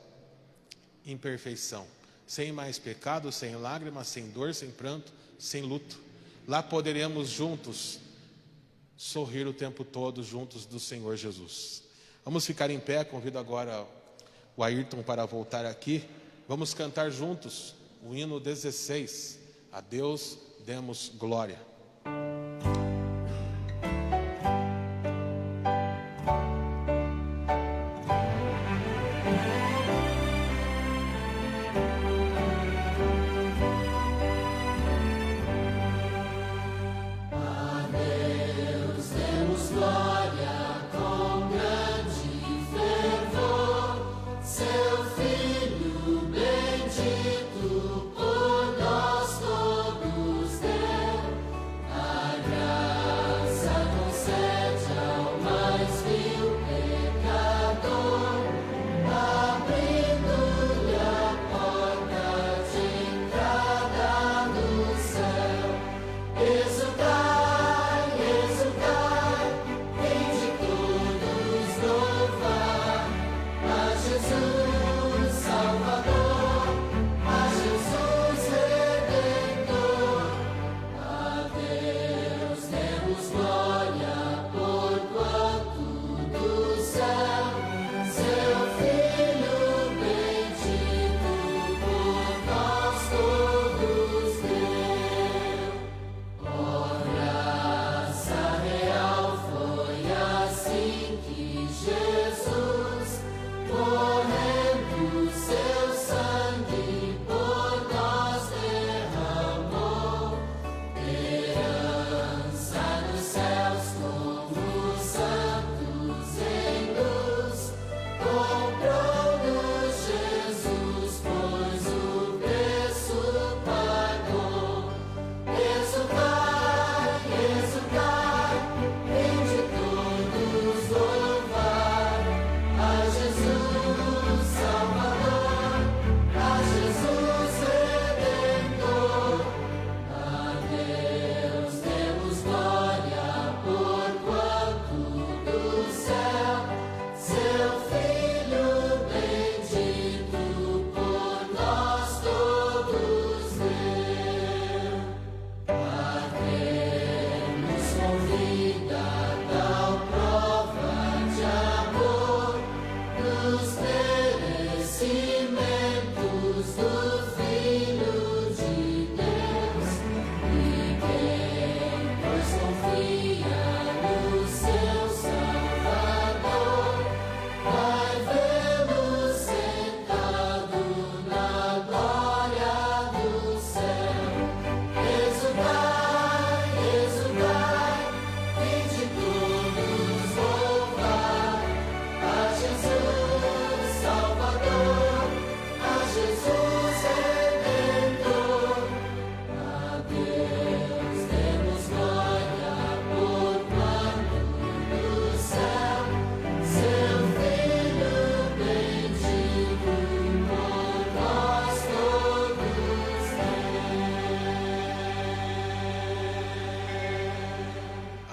em perfeição, sem mais pecado, sem lágrimas, sem dor, sem pranto, sem luto. Lá poderemos juntos sorrir o tempo todo juntos do Senhor Jesus. Vamos ficar em pé, convido agora o Ayrton para voltar aqui. Vamos cantar juntos o hino 16, a Deus demos glória.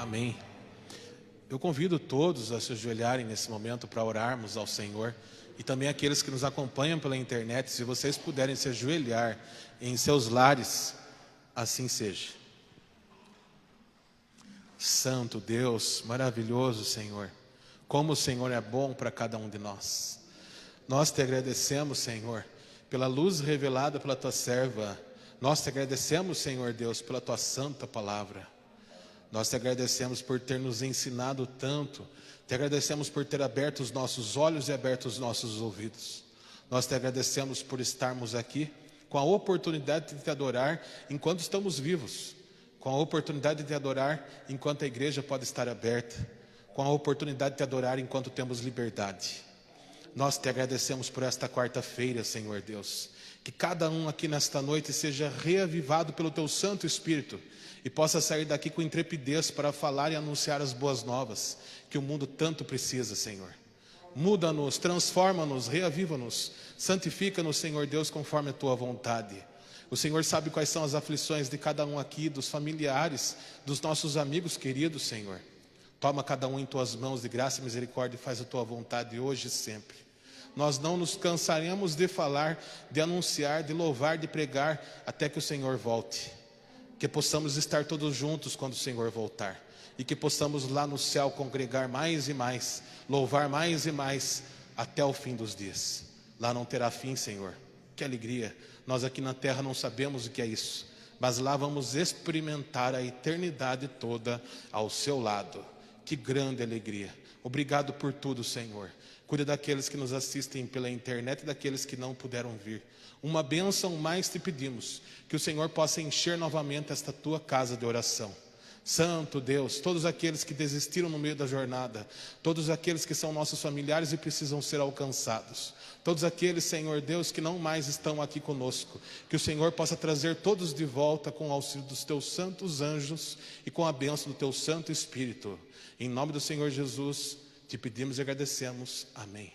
Amém. Eu convido todos a se ajoelharem nesse momento para orarmos ao Senhor. E também aqueles que nos acompanham pela internet, se vocês puderem se ajoelhar em seus lares, assim seja. Santo Deus, maravilhoso Senhor, como o Senhor é bom para cada um de nós. Nós te agradecemos, Senhor, pela luz revelada pela tua serva. Nós te agradecemos, Senhor Deus, pela tua santa palavra. Nós te agradecemos por ter nos ensinado tanto. Te agradecemos por ter aberto os nossos olhos e aberto os nossos ouvidos. Nós te agradecemos por estarmos aqui com a oportunidade de te adorar enquanto estamos vivos, com a oportunidade de te adorar enquanto a igreja pode estar aberta, com a oportunidade de te adorar enquanto temos liberdade. Nós te agradecemos por esta quarta-feira, Senhor Deus, Que cada um aqui nesta noite seja reavivado pelo Teu Santo Espírito e possa sair daqui com intrepidez para falar e anunciar as boas novas que o mundo tanto precisa, Senhor. Muda-nos, transforma-nos, reaviva-nos, santifica-nos, Senhor Deus, conforme a Tua vontade. O Senhor sabe quais são as aflições de cada um aqui, dos familiares, dos nossos amigos queridos, Senhor. Toma cada um em Tuas mãos de graça e misericórdia e faz a Tua vontade hoje e sempre. Nós não nos cansaremos de falar, de anunciar, de louvar, de pregar, até que o Senhor volte. Que possamos estar todos juntos quando o Senhor voltar. E que possamos lá no céu congregar mais e mais, louvar mais e mais, até o fim dos dias. Lá não terá fim, Senhor. Que alegria. Nós aqui na terra não sabemos o que é isso. Mas lá vamos experimentar a eternidade toda ao seu lado. Que grande alegria. Obrigado por tudo, Senhor. Cuida daqueles que nos assistem pela internet e daqueles que não puderam vir. Uma bênção mais te pedimos, que o Senhor possa encher novamente esta tua casa de oração. Santo Deus, todos aqueles que desistiram no meio da jornada, todos aqueles que são nossos familiares e precisam ser alcançados, todos aqueles, Senhor Deus, que não mais estão aqui conosco, que o Senhor possa trazer todos de volta com o auxílio dos teus santos anjos e com a bênção do teu Santo Espírito. Em nome do Senhor Jesus, te pedimos e agradecemos. Amém.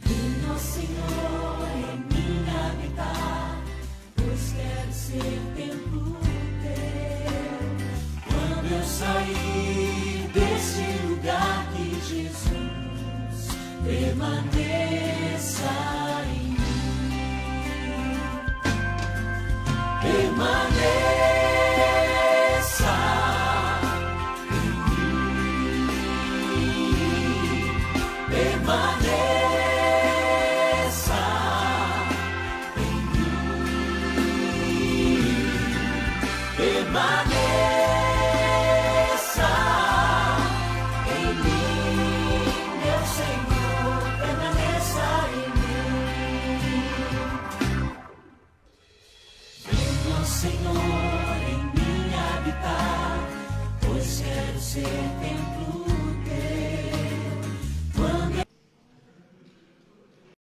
Minha Senhor, em mim habitar, pois quero ser templo teu. Quando eu sair desse lugar, que Jesus permaneça.